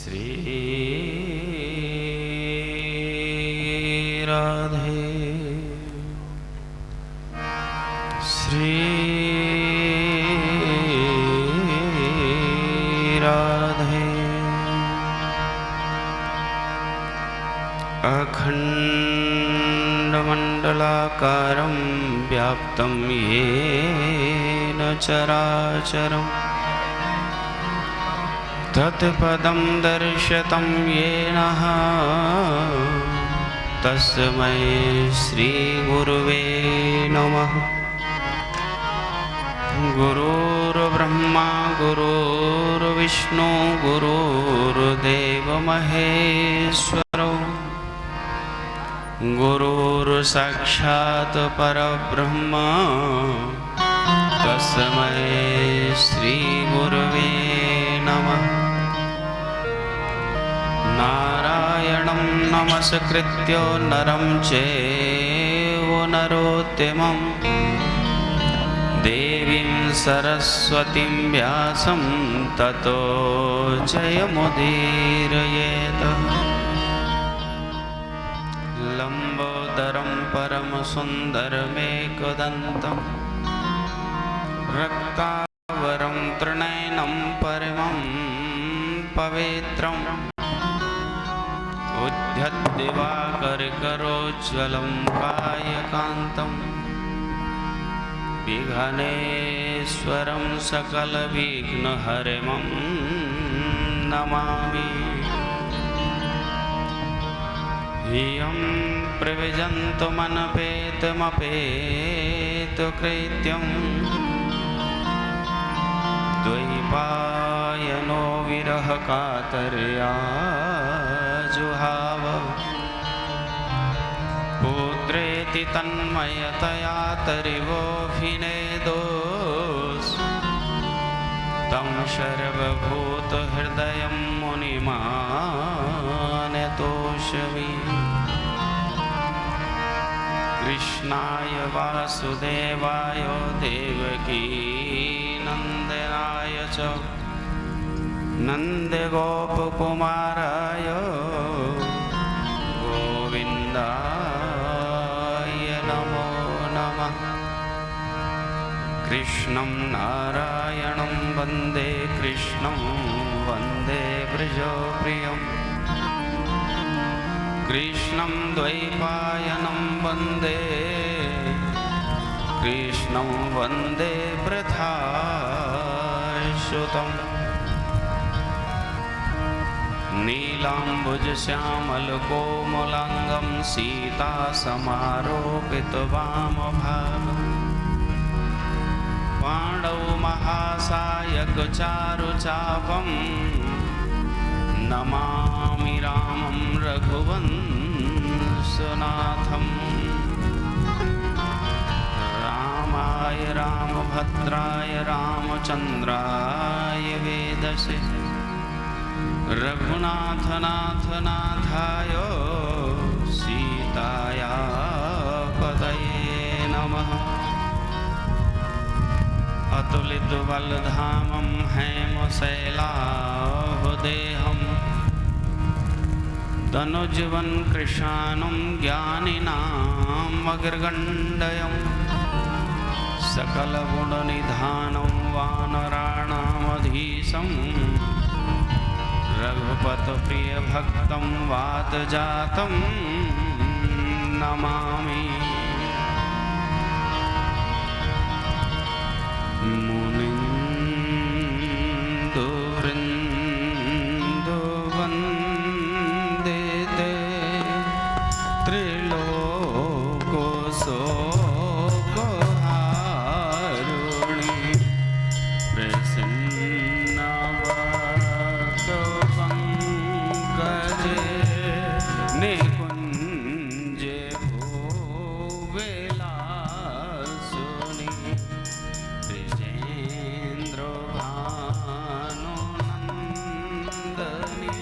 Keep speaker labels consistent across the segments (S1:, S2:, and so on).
S1: श्री राधे श्री राधे। अखण्डमण्डलाकारं व्याप्तं येन चराचरम् तत्पदं दर्शितं येन तस्मै श्रीगुरुवे नमः। गुरुर्ब्रह्मा गुरुर्विष्णु गुरुर्देव महेश्वरो गुरुर्साक्षात् परब्रह्म तस्मै श्रीगुरुवे नमः। नारायणं नमस्कृत्य नरं चैव नरोत्तमं देवीं सरस्वतीं व्यासं ततो जयमुदीरयेत्। लम्बोदरं परमसुन्दरमेकदन्तं रक्तावरं त्रिनयनं परमं पवित्रम् उद्यद्दिवाकरकरोज्ज्वलं कायकान्तं विघ्नेश्वरं सकलविघ्नहरं नमामि। ह्यं प्रविजन्तमनपेतमपेतकृत्यं द्वैपायनो विरहकातर्या जुहाव पुत्रेति तन्मयतया तरिवोऽभिनेदोस् तं सर्वभूतहृदयं मुनिमानतोऽस्मि। कृष्णाय वासुदेवाय देवकी नन्दनाय च नन्दगोपकुमाराय गोविन्दाय नमो नमः। कृष्णं नारायणं वन्दे कृष्णं वन्दे व्रजप्रियं कृष्णं द्वैपायनं वन्दे कृष्णं वन्दे वृथाच्युतम्। नीलाम्बुजश्यामलकोमलाङ्गं सीतासमारोपितवामभागं पाण्डौ महासायकचारुचापं नमामि रामं रघुवंशनाथम्। रामाय रामभद्राय रामचन्द्राय वेदसे रघुनाथनाथनाथाय सीताया पतये नमः। अतुलितबलधामं हेमशैलाभदेहं तनुजवन् कृशानं ज्ञानिनामग्रगण्डयं सकलगुणनिधानं वानराणामधीशं रघुपतप्रियभक्तं वातजातं नमामि। मुनिन्दुवृन्दवन्दिते त्रिलोकशोकहारिणि प्रसन्नवदनपङ्कजे निकुञ्जे भुविलासुनि ब्रजेन्द्रभानुनन्दनि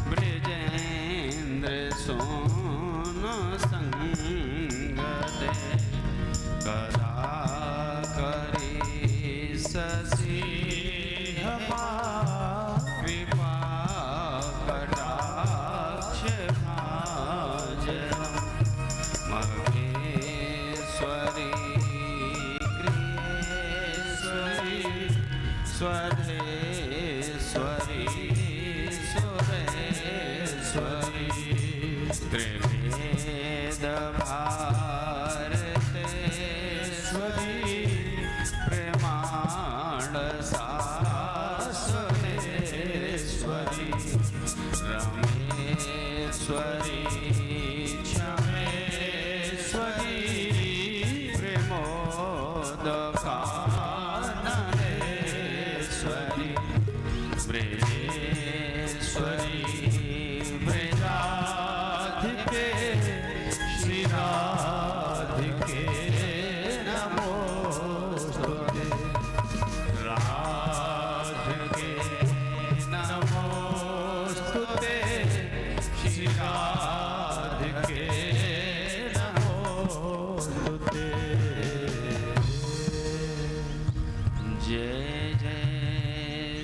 S1: ब्रजेन्द्रसोनसङ्गते कदा करिष्यसि कृपा त्रिवेद भारतेश्वरी प्रेमाण शाश्वतेश्वरी रमेश्वरी क्षमेश्वरी प्रेमोदकाननेश्वरी ब्रजेश्वरी ब्रजाधिके श्री राधिके नमोस्तुते राधिके नमोस्तुते श्री राधिके नमोस्तुते। जय जय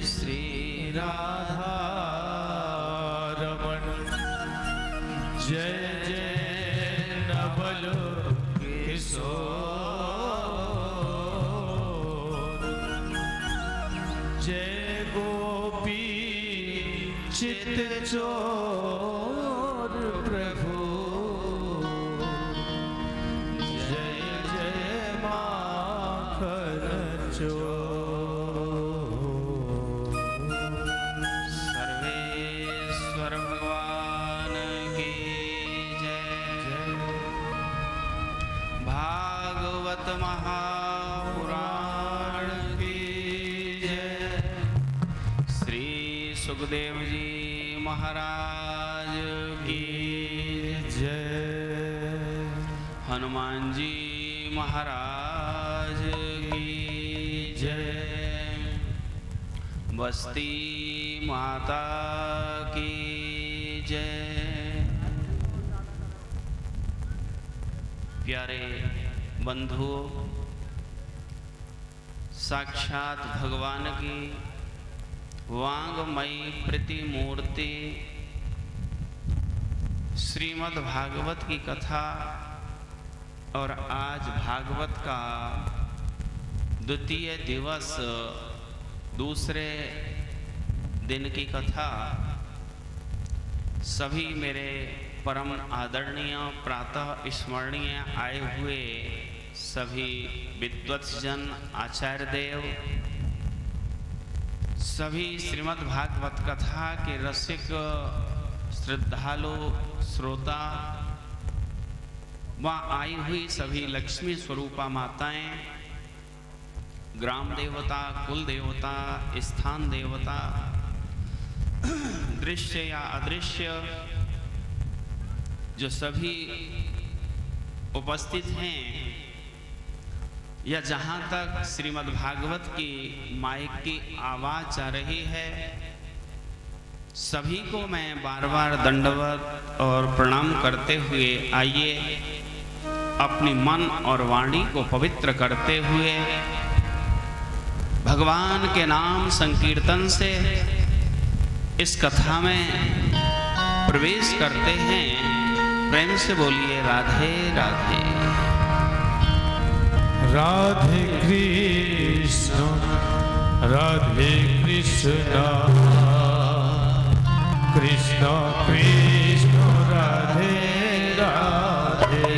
S1: श्री राधा रमण जय जय नवल किशोर जय गोपी चित चोर प्रभु जय जय माखन चोर। सर्वेश्वर भगवान की जय। भागवत महापुराण की जय। श्री सुखदेव जी महाराज की जय। हनुमान जी महाराज की जय। बस्ती माता की जय। प्यारे बंधुओं, साक्षात भगवान की वांगमयी प्रतिमूर्ति श्रीमद् भागवत की कथा और आज भागवत का द्वितीय दिवस दूसरे दिन की कथा सभी मेरे परम आदरणीय प्रातः स्मरणीय आए हुए सभी विद्वत्सजन आचार्य देव, सभी श्रीमद् भागवत कथा के रसिक श्रद्धालु श्रोता व आई हुई सभी लक्ष्मी स्वरूपा माताएं, ग्राम देवता, कुल देवता, स्थान देवता, दृश्य या अदृश्य जो सभी उपस्थित हैं, या जहाँ तक श्रीमद् भागवत की माइक की आवाज आ रही है, सभी को मैं बार बार दंडवत और प्रणाम करते हुए आइए अपनी मन और वाणी को पवित्र करते हुए भगवान के नाम संकीर्तन से इस कथा में प्रवेश करते हैं। प्रेम से बोलिए राधे राधे।
S2: राधे कृष्ण राधे कृष्ण कृष्ण कृष्ण राधे राधे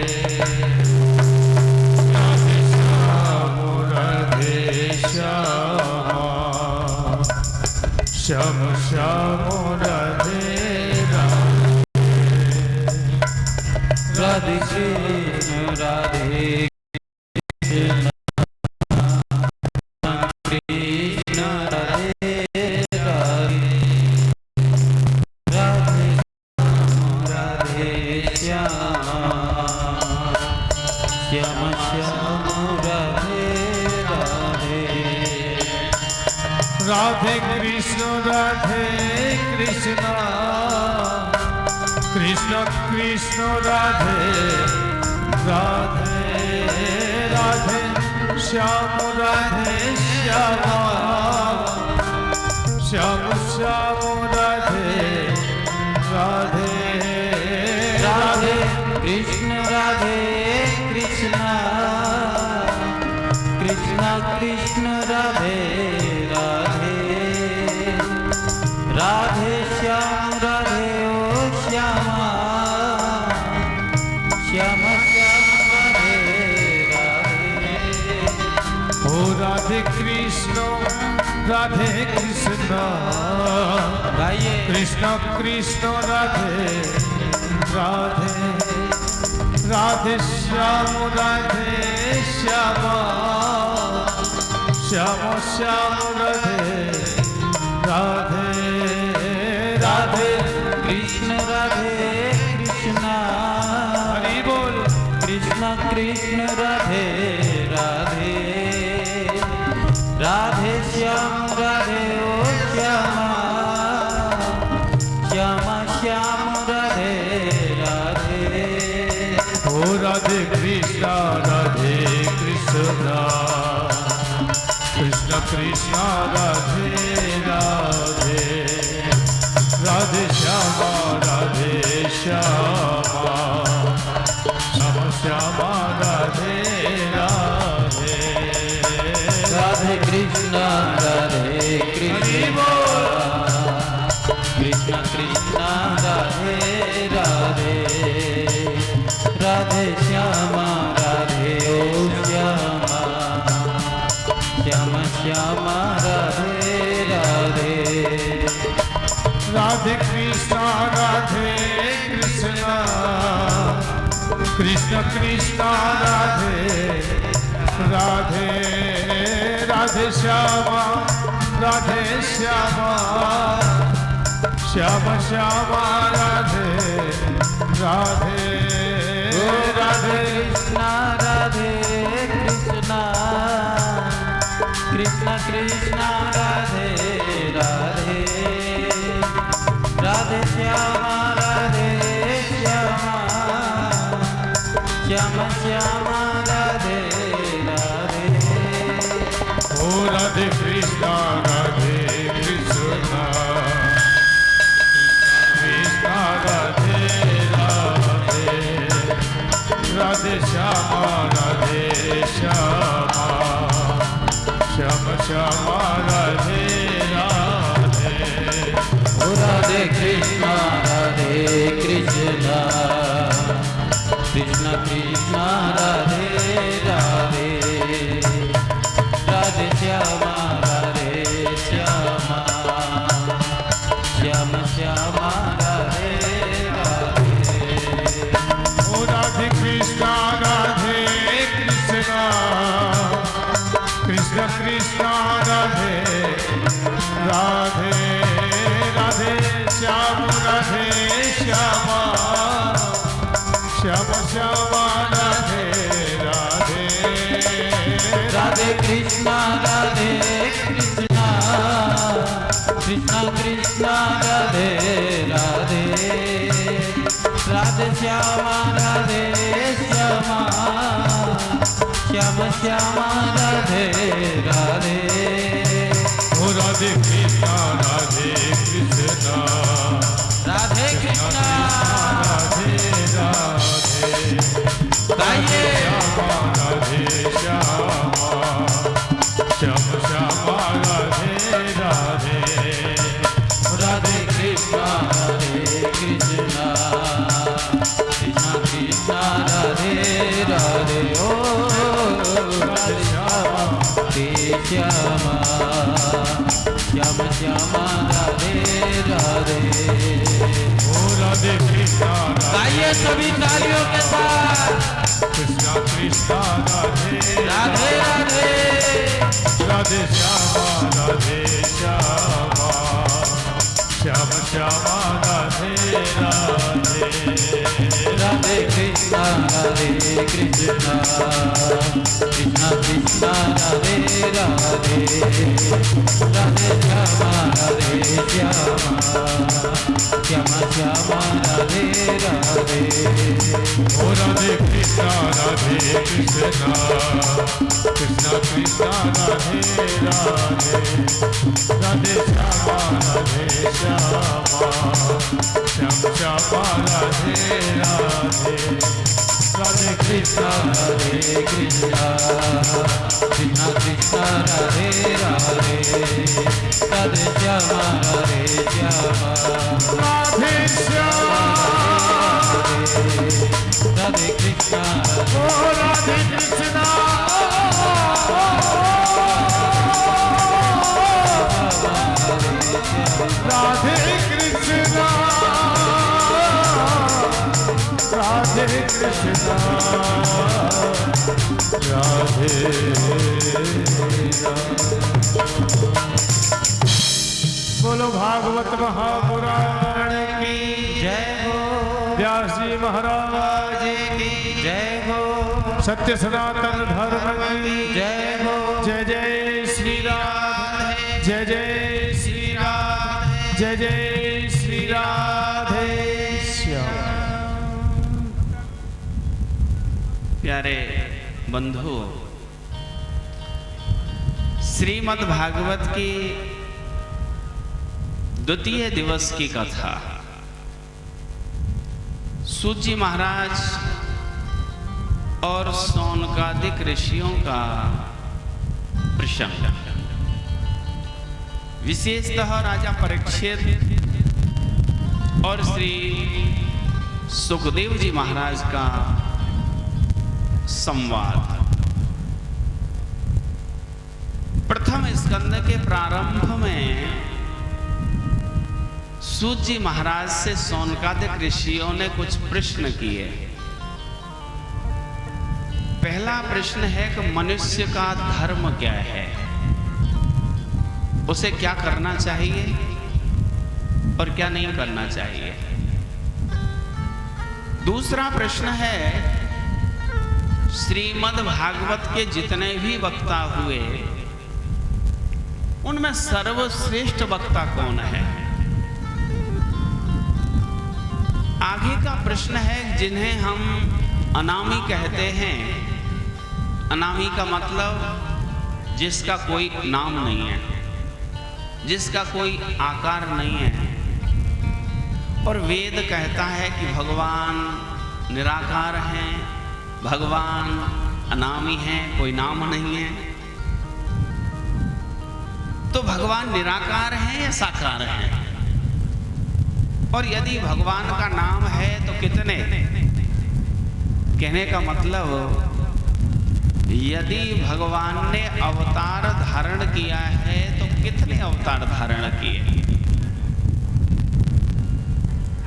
S2: राधे श्याम राधे श्याम श्याम श्याम राधे राधे कृष्ण राधे राधे कृष्ण राधे कृष्ण कृष्ण कृष्ण राधे राधे राधे श्याम राधे श्याम श्याम श्याम राधे राधे राधे कृष्ण राधे कृष्ण कृष्ण कृष्ण राधे राधे राधे श्याम राधे ओ श्यामा राधे कृष्ण
S3: गाइए
S2: कृष्ण कृष्ण राधे राधे राधे श्याम श्याम श्याम राधे राधे राधे
S3: कृष्ण
S2: हरि बोल
S3: कृष्ण कृष्ण राधे राधे राधे श्याम राधे ओ श्यामा श्यामा श्याम राधे राधे
S2: ओ राधे कृष्ण कृष्ण कृष्ण राधे राधे राधे श्यामा श्याम श्यामा राधे राधे
S3: राधे कृष्ण राधे कृष्ण कृष्ण कृष्ण राधे राधे राधे श्यामा राधे ओ श्यामा श्यामा श्यामा राधे राधे
S2: राधे कृष्ण कृष्ण कृष्ण राधे राधे राधे श्यामा श्याम श्याम राधे राधे
S3: राधे कृष्ण राधे कृष्ण कृष्ण कृष्ण राधे राधे राधे श्यामा राधे श्यामा श्यामा श्यामा राधे राधे
S2: ओ राधे कृष्ण राधे राधे श्यामा श्याम श्यामा राधे राधे
S3: ओ राधे कृष्ण कृष्ण कृष्ण राधे राधे राधे श्यामा श्यामा श्याम श्यामा राधे राधे
S2: ओ राधे कृष्ण कृष्ण कृष्ण राधे राधे राधे श्याम श्यामा श्याम श्यामा राधे राधे
S3: राधे कृष्ण कृष्ण कृष्ण कृष्ण राधे राधे राधे श्यामा श्यामा श्याम श्यामा राधे राधे
S2: ओ राधे कृष्ण
S3: राधे कृष्ण
S2: राधे राधे
S3: गाइए
S2: राधे श्यामा श्याम श्यामा राधे राधे
S3: राधे कृष्ण कृष्ण कृष्ण कृष्ण राधे राधे ओ राधे श्यामा श्यामा श्यामा राधे राधे
S2: ओ राधे कृष्ण
S3: गाइए सभी तालियों के साथ
S2: कृष्ण कृष्ण राधे
S3: राधे राधे
S2: राधे श्यामा श्याम श्यामा राधे राधे
S3: राधे कृष्ण कृष्ण कृष्ण कृष्ण राधे राधे राधे श्यामा श्यामा श्यामा राधे राधे
S2: ओ राधे कृष्ण कृष्ण कृष्ण राधे राधे राधे श्यामा श्याम श्यामा राधे राधे राधे कृष्ण
S3: कृष्ण कृष्ण कृष्ण राधे राधे राधे श्यामा
S2: राधे श्याम
S3: राधे कृष्ण
S2: ओ राधे कृष्ण राधे कृष्णा राधे कृष्णा राधे बोलो भागवत महापुराण की
S1: जय हो,
S2: व्यास जी महाराज
S1: की जय हो,
S2: सत्य सनातन धर्म की
S1: जय हो,
S2: जय जय श्री राधे जय जय श्री राधे जय जय श्री राधे श्याम।
S1: प्यारे बंधु, श्रीमद् भागवत की द्वितीय दिवस की कथा सूत जी महाराज और सौनकादिक ऋषियों का प्रसंग, विशेषतः राजा परीक्षित और श्री सुखदेव जी महाराज का संवाद। प्रथम स्कंद के प्रारंभ में सूत जी महाराज से सौनकादिक ऋषियों ने कुछ प्रश्न किए। पहला प्रश्न है कि मनुष्य का धर्म क्या है, उसे क्या करना चाहिए और क्या नहीं करना चाहिए। दूसरा प्रश्न है, श्रीमद् भागवत के जितने भी वक्ता हुए उनमें सर्वश्रेष्ठ वक्ता कौन है। आगे का प्रश्न है, जिन्हें हम अनामी कहते हैं। अनामी का मतलब जिसका कोई नाम नहीं है, जिसका कोई आकार नहीं है। और वेद कहता है कि भगवान निराकार हैं, भगवान अनामी हैं, कोई नाम नहीं है। तो भगवान निराकार हैं या साकार हैं? और यदि भगवान का नाम है तो कितने? कहने का मतलब, यदि भगवान ने अवतार धारण किया है तो कितने अवतार धारण किए?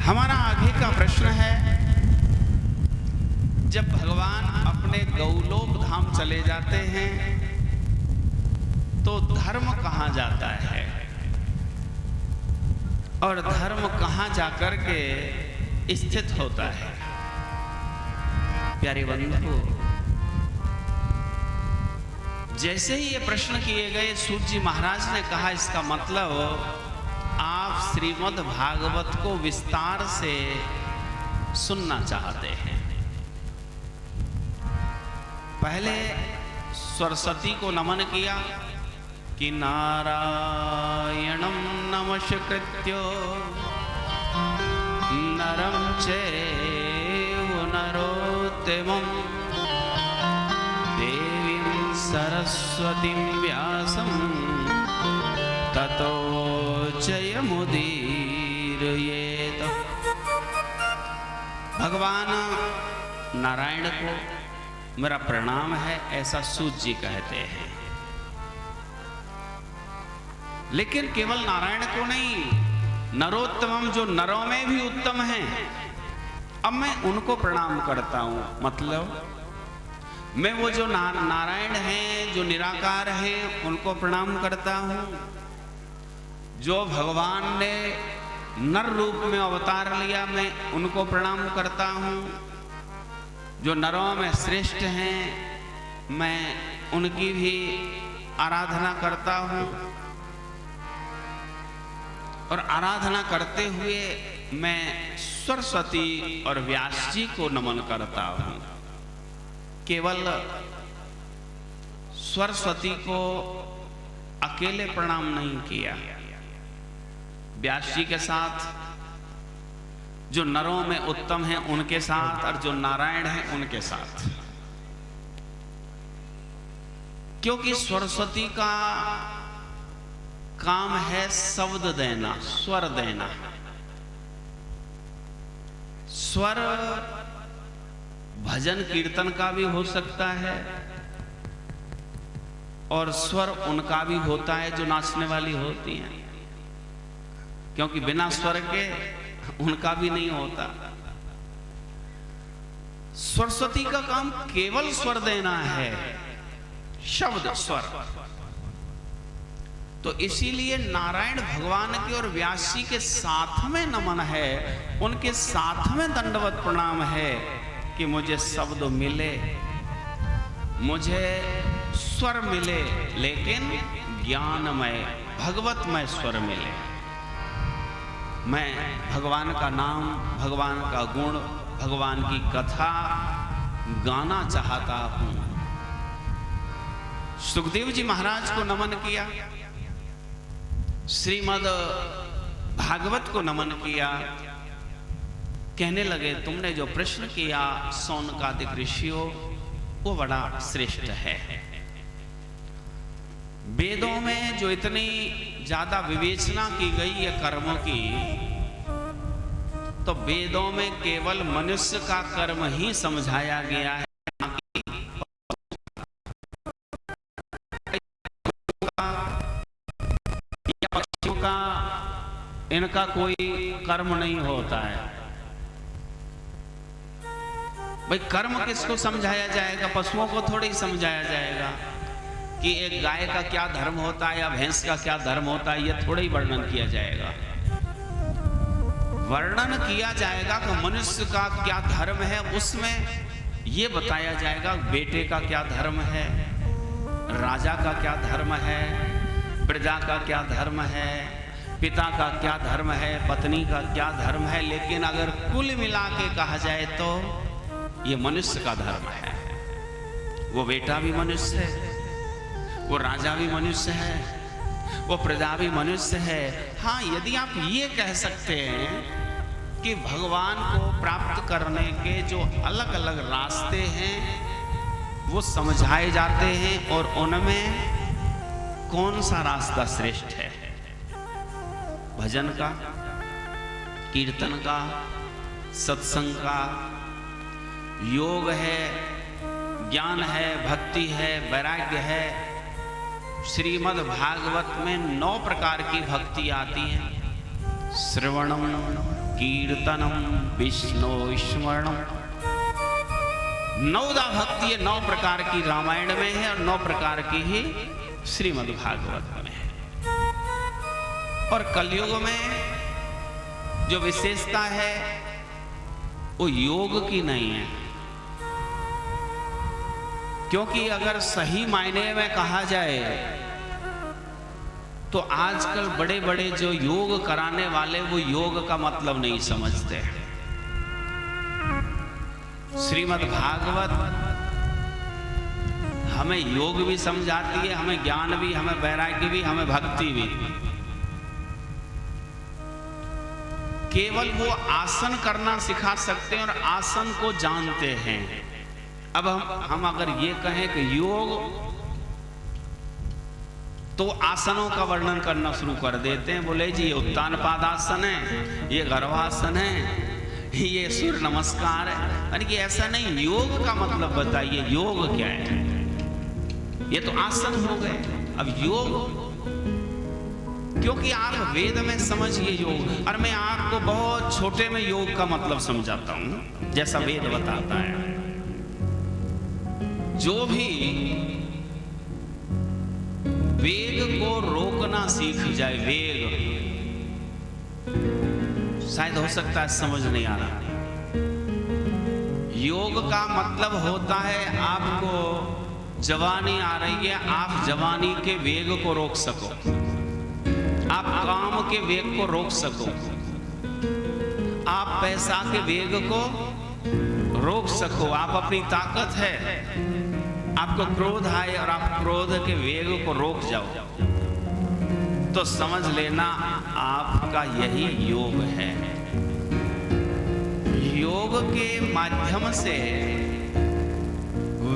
S1: हमारा आगे का प्रश्न है, जब भगवान अपने गौलोक धाम चले जाते हैं तो धर्म कहाँ जाता है और धर्म कहाँ जाकर के स्थित होता है। प्यारे बंधु, जैसे ही ये प्रश्न किए गए, सूत जी महाराज ने कहा, इसका मतलब आप श्रीमद् भागवत को विस्तार से सुनना चाहते हैं। पहले सरस्वती को नमन किया कि नारायणं नमस्कृत्य नरं चैव नरोत्तमं देवीं सरस्वतीं व्यासं ततो जयमुदीरयेत। भगवान नारायण को मेरा प्रणाम है, ऐसा सूत जी कहते हैं। लेकिन केवल नारायण को नहीं, नरोत्तमम, जो नरों में भी उत्तम हैं, अब मैं उनको प्रणाम करता हूं। मतलब मैं वो जो नारायण हैं, जो निराकार हैं, उनको प्रणाम करता हूं। जो भगवान ने नर रूप में अवतार लिया, मैं उनको प्रणाम करता हूं। जो नरों में श्रेष्ठ हैं, मैं उनकी भी आराधना करता हूं। और आराधना करते हुए मैं सरस्वती और व्यास जी को नमन करता हूं। केवल सरस्वती को अकेले प्रणाम नहीं किया, व्यास जी के साथ, जो नरों में उत्तम हैं उनके साथ, और जो नारायण हैं उनके साथ। क्योंकि सरस्वती का काम है शब्द देना, स्वर देना। स्वर भजन कीर्तन का भी हो सकता है और स्वर उनका भी होता है जो नाचने वाली होती हैं। क्योंकि बिना स्वर के उनका भी नहीं होता। सरस्वती का काम केवल स्वर देना है, शब्द स्वर। तो इसीलिए नारायण भगवान के और व्यास जी के साथ में नमन है, उनके साथ में दंडवत प्रणाम है कि मुझे शब्द मिले, मुझे स्वर मिले, लेकिन ज्ञानमय भगवतमय स्वर मिले। मैं भगवान का नाम, भगवान का गुण, भगवान की कथा गाना चाहता हूं। सुखदेव जी महाराज को नमन किया, श्रीमद् भागवत को नमन किया, कहने लगे तुमने जो प्रश्न किया सौनकादिक ऋषियों, वो बड़ा श्रेष्ठ है। वेदों में जो इतनी ज्यादा विवेचना की गई है कर्मों की, तो वेदों में केवल मनुष्य का कर्म ही समझाया गया है, पक्षियों का इनका कोई कर्म नहीं होता है। भाई कर्म किसको समझाया जाएगा? पशुओं को थोड़ी ही समझाया जाएगा कि एक गाय का क्या धर्म होता है या भैंस का क्या धर्म होता है, यह थोड़ा ही वर्णन किया जाएगा। वर्णन किया जाएगा कि मनुष्य का क्या धर्म है, उसमें यह बताया जाएगा बेटे का क्या धर्म है, राजा का क्या धर्म है, प्रजा का क्या धर्म है, पिता का क्या धर्म है, पत्नी का क्या धर्म है। लेकिन अगर कुल मिला के कहा जाए तो ये मनुष्य का धर्म है। वो बेटा भी मनुष्य है, वो राजा भी मनुष्य है, वो प्रजा भी मनुष्य है। हाँ, यदि आप ये कह सकते हैं कि भगवान को प्राप्त करने के जो अलग अलग रास्ते हैं वो समझाए जाते हैं, और उनमें कौन सा रास्ता श्रेष्ठ है? भजन का, कीर्तन का, सत्संग का, योग है, ज्ञान है, भक्ति है, वैराग्य है। श्रीमद् भागवत में 9 प्रकार की भक्ति आती है। श्रवणम, कीर्तनम, विष्णु स्मरणम। 9 भक्ति है, 9 प्रकार की रामायण में है और 9 प्रकार की ही श्रीमद् भागवत में है। और कलयुग में जो विशेषता है वो योग की नहीं है, क्योंकि अगर सही मायने में कहा जाए तो आजकल बड़े बड़े जो योग कराने वाले वो योग का मतलब नहीं समझते। श्रीमद् भागवत हमें योग भी समझाती है, हमें ज्ञान भी, हमें वैराग्य भी, हमें भक्ति भी। केवल वो आसन करना सिखा सकते हैं और आसन को जानते हैं। अब हम अगर ये कहें कि योग, तो आसनों का वर्णन करना शुरू कर देते हैं। बोले जी ये उत्तान पादासन है, ये गर्भासन है, ये सूर्य नमस्कार है। यानी कि ऐसा नहीं, योग का मतलब बताइए, योग क्या है? ये तो आसन हो गए। अब योग, क्योंकि आप वेद में समझिए योग, और मैं आपको बहुत छोटे में योग का मतलब समझाता हूं जैसा वेद बताता है। जो भी वेग को रोकना सीख जाए, वेग, शायद हो सकता है समझ नहीं आ रहा। योग का मतलब होता है आपको जवानी आ रही है, आप जवानी के वेग को रोक सको, आप काम के वेग को रोक सको, आप पैसा के वेग को रोक सको, आप अपनी ताकत है, आपको क्रोध आए और आप क्रोध के वेग को रोक जाओ, तो समझ लेना आपका यही योग है। योग के माध्यम से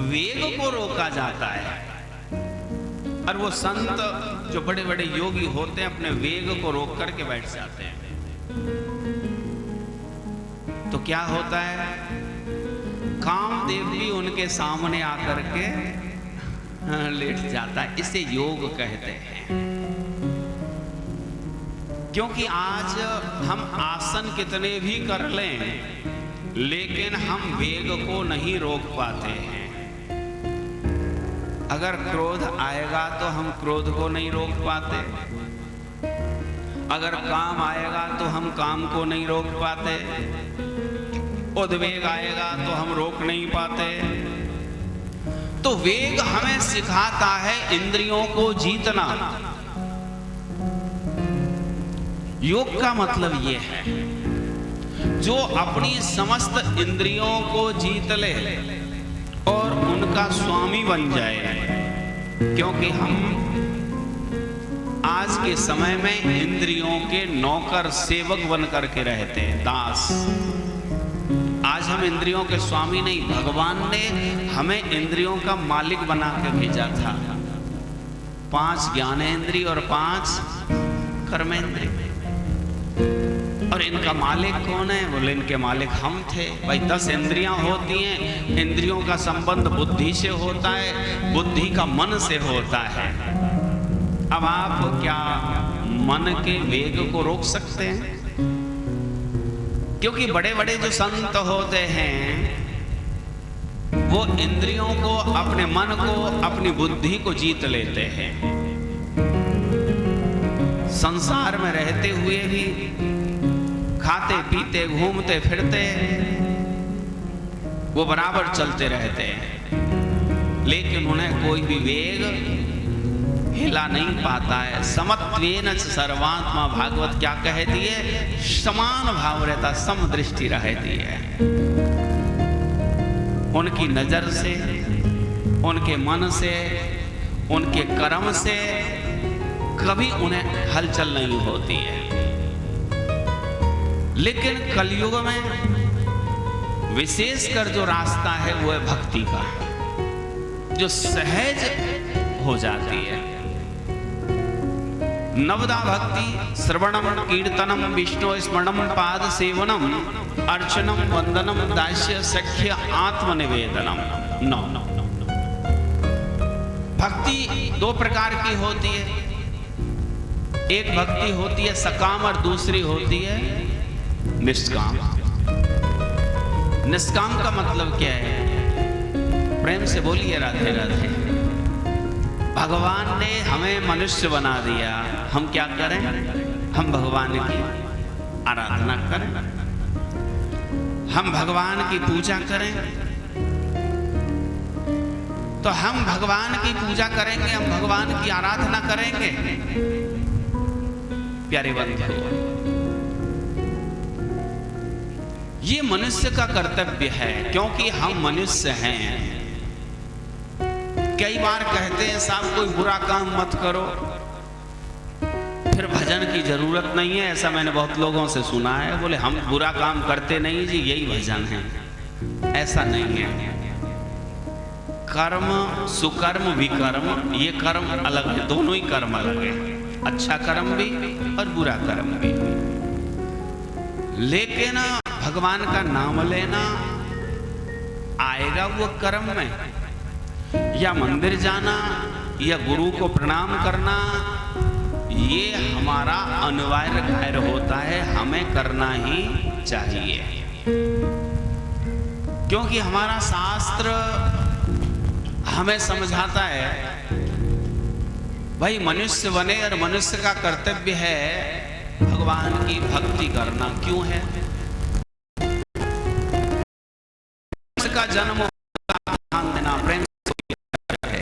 S1: वेग को रोका जाता है। और वो संत जो बड़े बड़े योगी होते हैं अपने वेग को रोक करके बैठ जाते हैं। तो क्या होता है, कामदेव भी उनके सामने आकर के लेट जाता है। इसे योग कहते हैं। क्योंकि आज हम आसन कितने भी कर लें, लेकिन हम वेग को नहीं रोक पाते हैं। अगर क्रोध आएगा तो हम क्रोध को नहीं रोक पाते, अगर काम आएगा तो हम काम को नहीं रोक पाते, उद्वेग आएगा तो हम रोक नहीं पाते। तो वेग हमें सिखाता है इंद्रियों को जीतना। योग का मतलब यह है जो अपनी समस्त इंद्रियों को जीत ले और उनका स्वामी बन जाए। क्योंकि हम आज के समय में इंद्रियों के नौकर सेवक बन करके रहते हैं, दास। आज हम इंद्रियों के स्वामी नहीं, भगवान ने हमें इंद्रियों का मालिक बना के भेजा था। 5 ज्ञानेंद्रिय और 5 कर्मेंद्रिय। और इनका मालिक कौन है? बोले इनके मालिक हम थे। भाई 10 इंद्रियां होती हैं, इंद्रियों का संबंध बुद्धि से होता है, बुद्धि का मन से होता है। अब आप क्या मन के वेग को रोक सकते हैं? क्योंकि बड़े बड़े जो संत होते हैं वो इंद्रियों को, अपने मन को, अपनी बुद्धि को जीत लेते हैं। संसार में रहते हुए भी खाते पीते घूमते फिरते वो बराबर चलते रहते हैं, लेकिन उन्हें कोई भी वेग हिला नहीं पाता है। समत्वेन सर्वात्मा, भागवत क्या कहती है? समान भाव रहता, समदृष्टि रहती है। उनकी नजर से, उनके मन से, उनके कर्म से कभी उन्हें हलचल नहीं होती है। लेकिन कलयुग में विशेषकर जो रास्ता है वो है भक्ति का, जो सहज हो जाती है। नवदा भक्ति श्रवणम कीर्तनम विष्णु स्मरणम पाद सेवनम अर्चनम वंदनम दास्य सख्य आत्मनिवेदनम। नौ भक्ति 2 प्रकार की होती है। एक भक्ति होती है सकाम और दूसरी होती है निष्काम। निष्काम का मतलब क्या है? प्रेम से बोलिए राधे राधे। भगवान ने हमें मनुष्य बना दिया, हम क्या करें? हम भगवान की आराधना करें, हम भगवान की पूजा करें। तो हम भगवान की पूजा करेंगे, हम भगवान की आराधना करेंगे। प्यारे बंधु, ये मनुष्य का कर्तव्य है, क्योंकि हम मनुष्य हैं। कई बार कहते हैं साहब कोई बुरा काम मत करो, फिर भजन की जरूरत नहीं है। ऐसा मैंने बहुत लोगों से सुना है, बोले हम बुरा काम करते नहीं जी, यही भजन है। ऐसा नहीं है। कर्म, सुकर्म विकर्म, ये कर्म अलग है, दोनों ही कर्म अलग है। अच्छा कर्म भी और बुरा कर्म भी। लेकिन भगवान का नाम लेना आएगा वो कर्म में, या मंदिर जाना या गुरु को प्रणाम करना, ये हमारा अनिवार्य कार्य होता है, हमें करना ही चाहिए। क्योंकि हमारा शास्त्र हमें समझाता है भाई मनुष्य बने और मनुष्य का कर्तव्य है भगवान की भक्ति करना। क्यों है? का जन्म ध्यान देना, प्रेम है।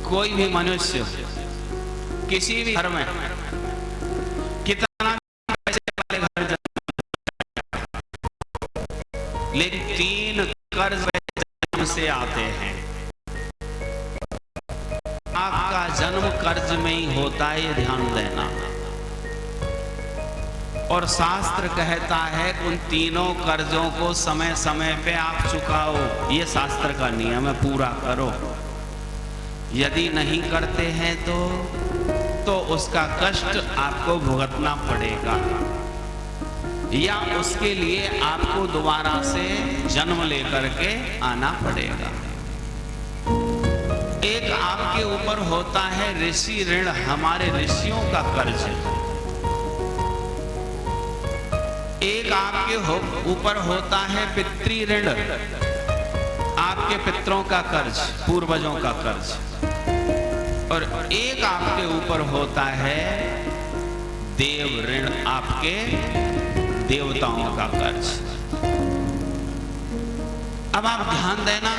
S1: कोई भी मनुष्य किसी भी घर में कितना पैसे वाले घर जन्म, लेकिन 3 कर्ज जन्म से आते हैं। आपका जन्म कर्ज में ही होता है, ये ध्यान देना। और शास्त्र कहता है उन 3 कर्जों को समय समय पे आप चुकाओ। ये शास्त्र का नियम है, पूरा करो। यदि नहीं करते हैं तो उसका कष्ट आपको भुगतना पड़ेगा, या उसके लिए आपको दोबारा से जन्म लेकर के आना पड़ेगा। एक आपके आपके ऊपर होता है ऋषि ऋण, हमारे ऋषियों का कर्ज। एक आपके ऊपर होता है पितृ ऋण, आपके पितरों का कर्ज, पूर्वजों का कर्ज। और एक आपके ऊपर होता है देव ऋण, आपके देवताओं का कर्ज। अब आप ध्यान देना,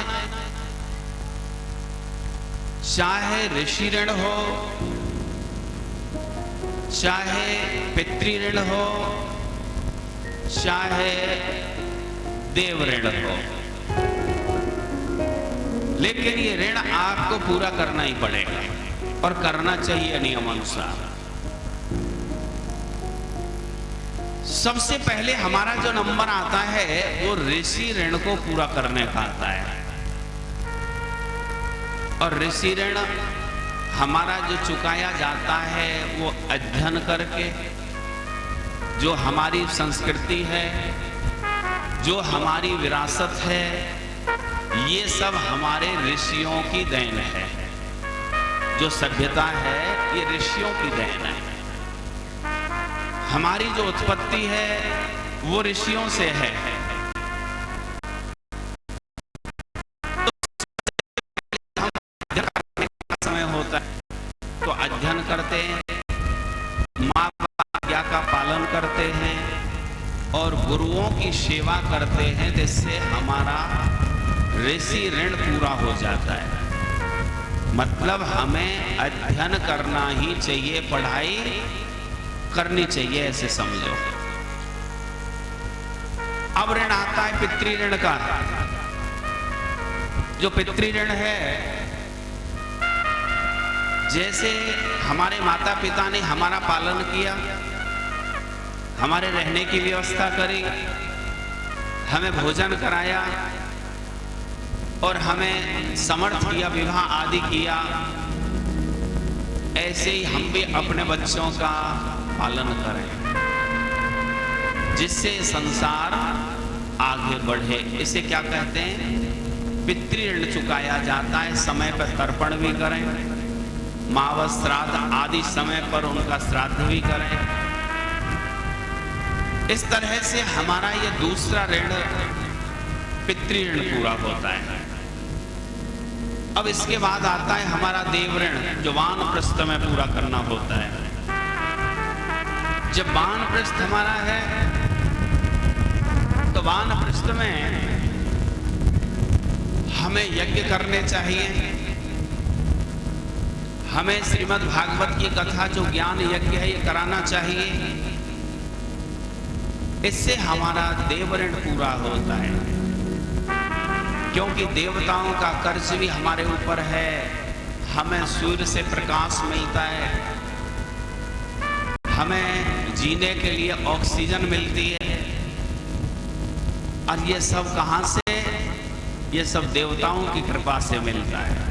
S1: चाहे ऋषि ऋण हो, चाहे पितृ ऋण हो, चाहे देव ऋण हो, लेकिन ये ऋण आपको पूरा करना ही पड़ेगा और करना चाहिए नियम अनुसार। सबसे पहले हमारा जो नंबर आता है वो ऋषि ऋण को पूरा करने का आता है। और ऋषि ऋण हमारा जो चुकाया जाता है वो अध्ययन करके, जो हमारी संस्कृति है, जो हमारी विरासत है, ये सब हमारे ऋषियों की देन है। जो सभ्यता है ये ऋषियों की देन है। हमारी जो उत्पत्ति है वो ऋषियों से है। समय होता है तो अध्ययन करते हैं, माँ बाप आज्ञा का पालन करते हैं और गुरुओं की सेवा करते हैं, जिससे हमारा ऋषि ऋण पूरा हो जाता है। मतलब हमें अध्ययन करना ही चाहिए, पढ़ाई करनी चाहिए, ऐसे समझो। अब ऋण आता है पितृ ऋण का। जो पितृ ऋण है, जैसे हमारे माता पिता ने हमारा पालन किया, हमारे रहने की व्यवस्था करी, हमें भोजन कराया और हमें समर्थ किया, विवाह आदि किया, ऐसे ही हम भी अपने बच्चों का पालन करें, जिससे संसार आगे बढ़े। इसे क्या कहते हैं? पितृ ऋण चुकाया जाता है। समय पर तर्पण भी करें, मावस श्राद्ध आदि समय पर उनका श्राद्ध भी करें। इस तरह से हमारा ये दूसरा ऋण पितृ ऋण पूरा होता है। अब इसके बाद आता है हमारा देव ऋण, जो वानप्रस्थ में पूरा करना होता है। जब वानप्रस्थ हमारा है तो वानप्रस्थ में हमें यज्ञ करने चाहिए। हमें श्रीमद् भागवत की कथा, जो ज्ञान यज्ञ है, ये कराना चाहिए। इससे हमारा देव ऋण पूरा होता है, क्योंकि देवताओं का कर्ज भी हमारे ऊपर है। हमें सूर्य से प्रकाश मिलता है, हमें जीने के लिए ऑक्सीजन मिलती है, और ये सब कहां से? ये सब देवताओं की कृपा से मिलता है।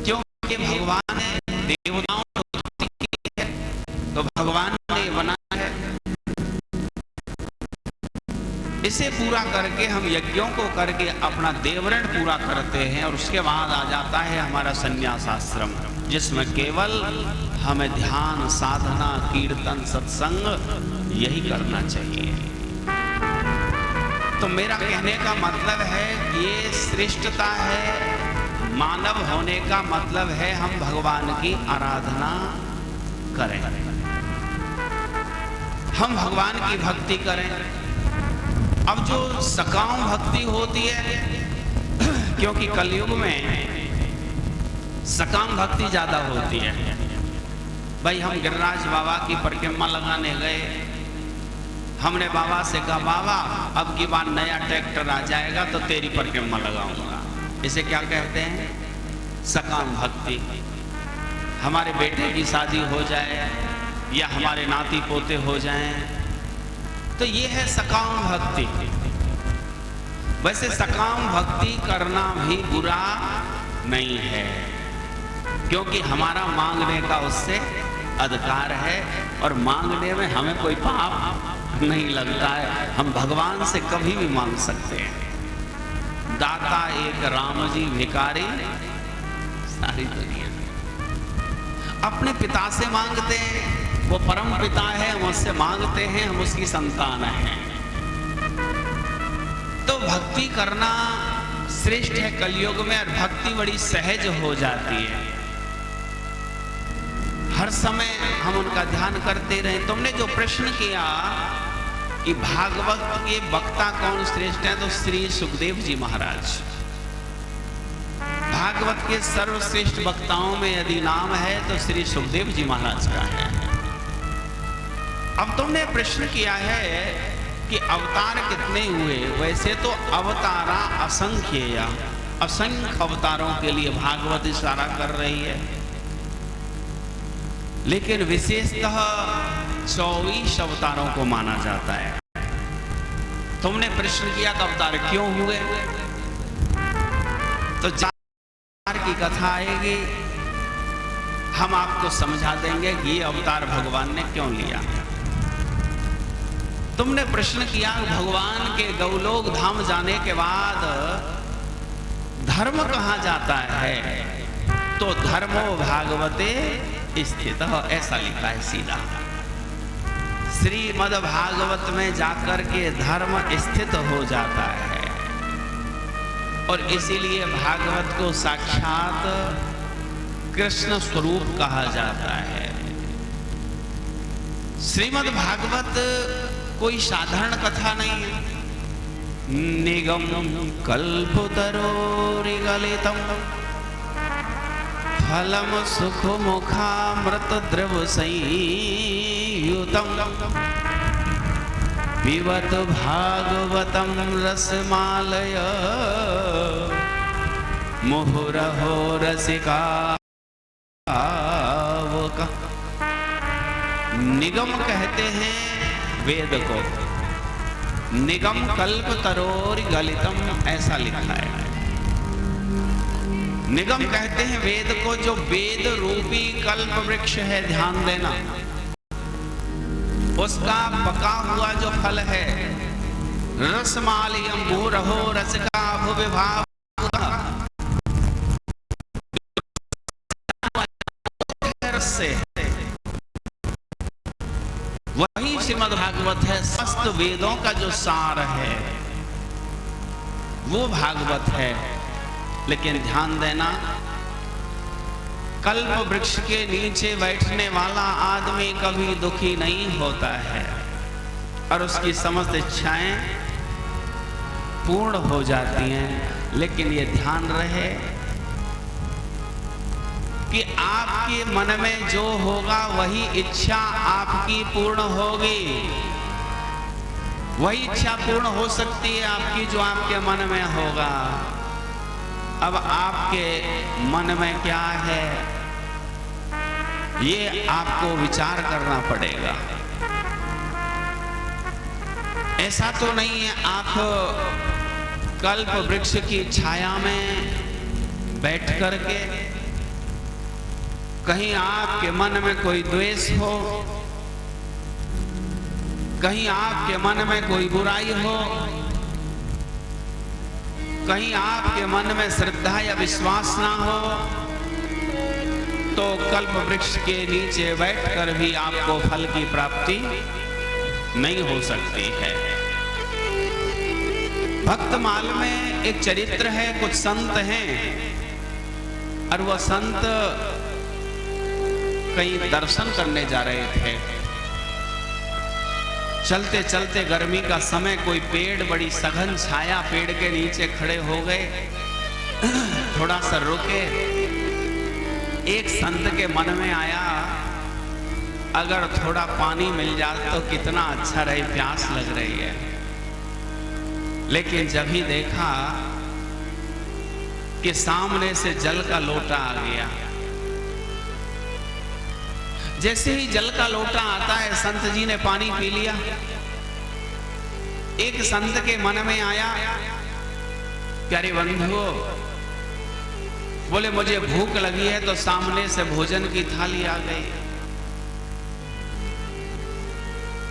S1: क्योंकि भगवान ने देवताओं को उत्पत्ति की है, तो भगवान ने बनाया है। इसे पूरा करके हम यज्ञों को करके अपना देवऋण पूरा करते हैं, और उसके बाद आ जाता है हमारा संन्यास आश्रम, जिसमें केवल हमें ध्यान, साधना, कीर्तन, सत्संग यही करना चाहिए। तो मेरा कहने का मतलब है कि ये श्रेष्ठता है। मानव होने का मतलब है हम भगवान की आराधना करें, हम भगवान की भक्ति करें। अब जो सकाम भक्ति होती है, क्योंकि कलयुग में सकाम भक्ति ज्यादा होती है। भाई, हम गिरिराज बाबा की परिक्रमा लगाने गए, हमने बाबा से कहा, बाबा अब की बार नया ट्रैक्टर आ जाएगा तो तेरी परिक्रमा लगाऊंगा। इसे क्या कहते हैं? सकाम भक्ति। हमारे बेटे की शादी हो जाए या हमारे नाती पोते हो जाएं, तो ये है सकाम भक्ति। वैसे सकाम भक्ति करना भी बुरा नहीं है, क्योंकि हमारा मांगने का उससे अधिकार है, और मांगने में हमें कोई पाप नहीं लगता है। हम भगवान से कभी भी मांग सकते हैं। दाता एक राम जी भिखारी, सारी दुनिया अपने पिता से मांगते हैं, वो परम पिता है, हम उससे मांगते हैं, हम उसकी संतान हैं। तो भक्ति करना श्रेष्ठ है कलयुग में, और भक्ति बड़ी सहज हो जाती है। हर समय हम उनका ध्यान करते रहे। तुमने जो प्रश्न किया कि भागवत के वक्ता कौन श्रेष्ठ है, तो श्री सुखदेव जी महाराज भागवत के सर्वश्रेष्ठ वक्ताओं में यदि नाम है तो श्री सुखदेव जी महाराज का है। अब तुमने प्रश्न किया है कि अवतार कितने हुए। वैसे तो अवतारा असंख्य, असंख्य अवतारों के लिए भागवत इशारा कर रही है, लेकिन विशेषतः 24 अवतारों को माना जाता है। तुमने प्रश्न किया कि अवतार क्यों हुए, तो अवतार की कथा आएगी, हम आपको समझा देंगे कि ये अवतार भगवान ने क्यों लिया। तुमने प्रश्न किया भगवान के गौलोक धाम जाने के बाद धर्म कहाँ जाता है, तो धर्मो भागवते स्थित, ऐसा लिखा है सीधा। श्रीमद् भागवत में जाकर के धर्म स्थित हो जाता है, और इसीलिए भागवत को साक्षात कृष्ण स्वरूप कहा जाता है। श्रीमद् भागवत कोई साधारण कथा नहीं है। निगम कल्पतरोरिगलितम फलम सुख मुखामृत द्रव संयुतम पिबत भागवतम रसमालय मुहुरहो रसिका। निगम कहते हैं वेद को, निगम कल्प तरोर गलितम, ऐसा लिखा है। निगम कहते हैं वेद को, जो वेद रूपी कल्प वृक्ष है, ध्यान देना, उसका पका हुआ जो फल है, रसमालयम मुहुरहो रसिका भुविभाव, से वही श्रीमद् भागवत है। समस्त वेदों का जो सार है वो भागवत है। लेकिन ध्यान देना, कल्प वृक्ष के नीचे बैठने वाला आदमी कभी दुखी नहीं होता है, और उसकी समस्त इच्छाएं पूर्ण हो जाती हैं। लेकिन ये ध्यान रहे कि आपके मन में जो होगा वही इच्छा आपकी पूर्ण होगी। वही इच्छा पूर्ण हो सकती है आपकी जो आपके मन में होगा। अब आपके मन में क्या है, ये आपको विचार करना पड़ेगा। ऐसा तो नहीं है आप कल्प वृक्ष की छाया में बैठ करके कहीं आपके मन में कोई द्वेष हो, कहीं आपके मन में कोई बुराई हो, कहीं आपके मन में श्रद्धा या विश्वास ना हो, तो कल्प वृक्ष के नीचे बैठकर भी आपको फल की प्राप्ति नहीं हो सकती है। भक्तमाल में एक चरित्र है, कुछ संत हैं, और वह संत कहीं दर्शन करने जा रहे थे। चलते चलते गर्मी का समय, कोई पेड़, बड़ी सघन छाया, पेड़ के नीचे खड़े हो गए। थोड़ा सा रुके। एक संत के मन में आया, अगर थोड़ा पानी मिल जाए तो कितना अच्छा रहे, प्यास लग रही है। लेकिन जब ही देखा कि सामने से जल का लोटा आ गया, जैसे ही जल का लोटा आता है, संत जी ने पानी पी लिया। एक संत के मन में आया, प्यारे बंधुओं, बोले मुझे भूख लगी है, तो सामने से भोजन की थाली आ गई।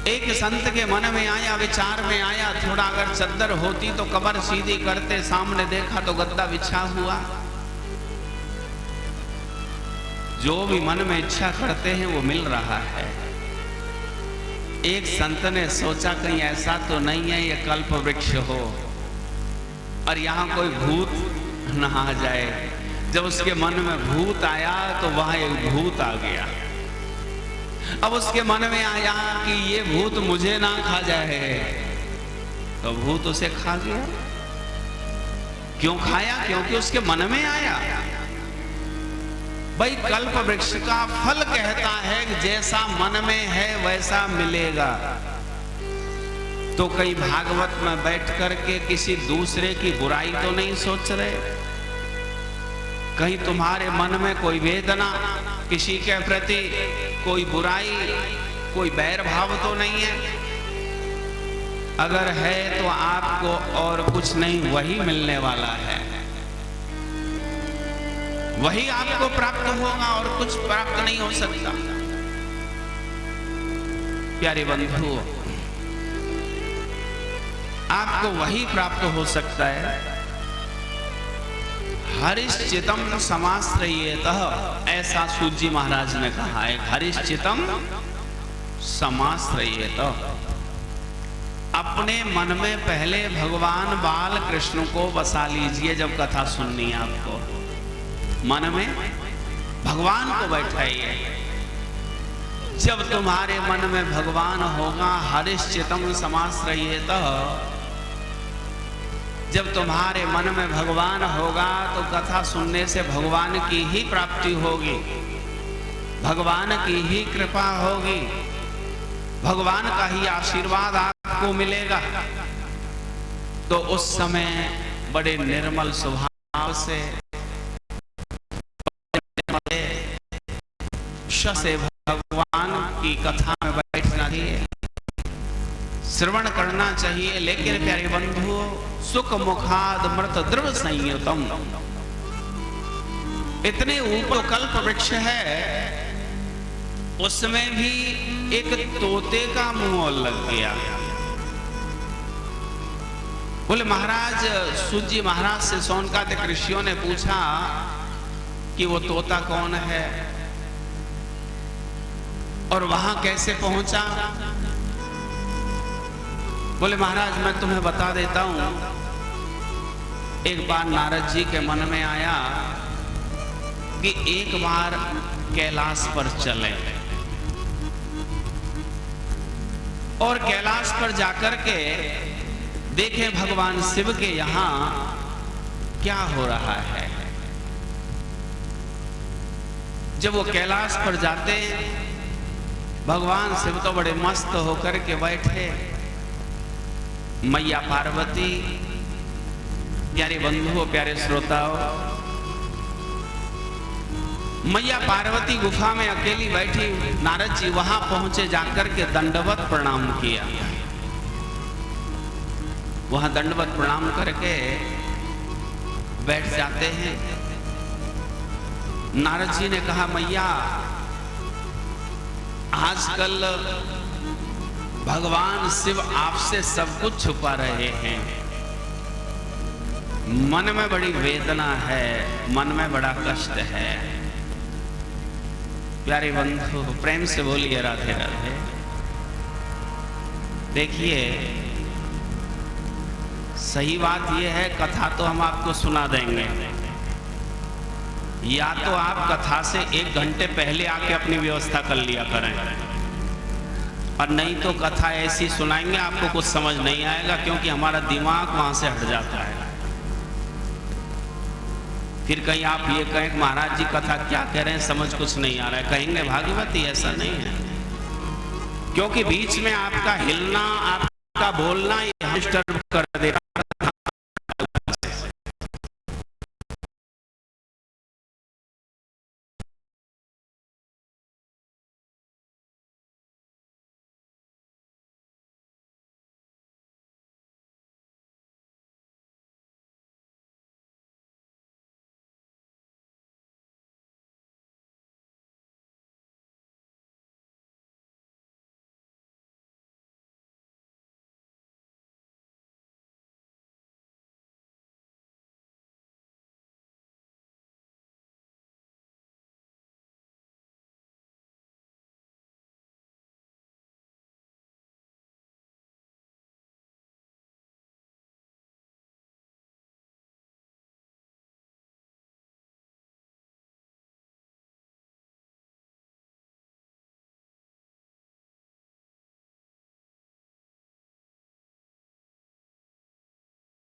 S1: एक संत के मन में आया, विचार में आया, थोड़ा अगर चद्दर होती तो कमर सीधी करते, सामने देखा तो गद्दा बिछा हुआ। जो भी मन में इच्छा करते हैं वो मिल रहा है। एक संत ने सोचा कहीं ऐसा तो नहीं है ये कल्प वृक्ष हो और यहाँ कोई भूत न आ जाए। जब उसके मन में भूत आया तो वहां एक भूत आ गया। अब उसके मन में आया कि ये भूत मुझे ना खा जाए, तो भूत उसे खा गया। क्यों खाया? क्योंकि उसके मन में आया। भाई कल्प वृक्ष का फल कहता है कि जैसा मन में है वैसा मिलेगा। तो कहीं भागवत में बैठ करके किसी दूसरे की बुराई तो नहीं सोच रहे? कहीं तुम्हारे मन में कोई वेदना, किसी के प्रति कोई बुराई, कोई बैर भाव तो नहीं है? अगर है तो आपको और कुछ नहीं, वही मिलने वाला है, वही आपको प्राप्त होगा और कुछ प्राप्त नहीं हो सकता। प्यारे बंधुओं, आपको वही प्राप्त हो सकता है। हरिश्चितम समाश्रयेतः, ऐसा सूत जी महाराज ने कहा है। हरिश्चितम समाश्रयेतः, अपने मन में पहले भगवान बाल कृष्ण को बसा लीजिए। जब कथा सुननी है आपको, मन में भगवान को बैठाइए। जब तुम्हारे मन में भगवान होगा, हरिश्चितम समाश्रयेतः, जब तुम्हारे मन में भगवान होगा तो कथा सुनने से भगवान की ही प्राप्ति होगी, भगवान की ही कृपा होगी, भगवान का ही आशीर्वाद आपको मिलेगा। तो उस समय बड़े निर्मल स्वभाव से भगवान की कथा में बैठना चाहिए, श्रवण करना चाहिए। लेकिन प्यारे बंधुओं, सुख मुखाद मृत द्रव संयुतम, इतने ऊपर कल्प वृक्ष है, उसमें भी एक तोते का मुंह लग गया। बोले महाराज, सूत जी महाराज से सोनकादिक ऋषियों ने पूछा कि वो तोता कौन है और वहां कैसे पहुंचा। बोले महाराज मैं तुम्हें बता देता हूं। एक बार नारद जी के मन में आया कि एक बार कैलाश पर चले, और कैलाश पर जाकर के देखें भगवान शिव के यहां क्या हो रहा है। जब वो कैलाश पर जाते, भगवान शिव तो बड़े मस्त होकर के बैठे, मैया पार्वती, प्यारे बंधुओं, प्यारे श्रोताओं, मैया पार्वती गुफा में अकेली बैठी। नारद जी वहां पहुंचे, जाकर के दंडवत प्रणाम किया। वहां दंडवत प्रणाम करके बैठ जाते हैं। नारद जी ने कहा मैया, आजकल भगवान शिव आपसे सब कुछ छुपा रहे हैं, मन में बड़ी वेदना है, मन में बड़ा कष्ट है। प्यारे बंधु प्रेम से बोलिए राधे राधे। देखिए सही बात यह है, कथा तो हम आपको सुना देंगे, या तो आप कथा से 1 घंटे पहले आके अपनी व्यवस्था कर लिया करें, और नहीं तो कथा ऐसी सुनाएंगे आपको कुछ समझ नहीं आएगा, क्योंकि हमारा दिमाग वहां से हट जाता है। फिर कहीं आप ये कहें कि महाराज जी कथा क्या कह रहे हैं, समझ कुछ नहीं आ रहा है, कहेंगे भागवती ऐसा नहीं है, क्योंकि बीच में आपका हिलना, आपका बोलना डिस्टर्ब कर देगा।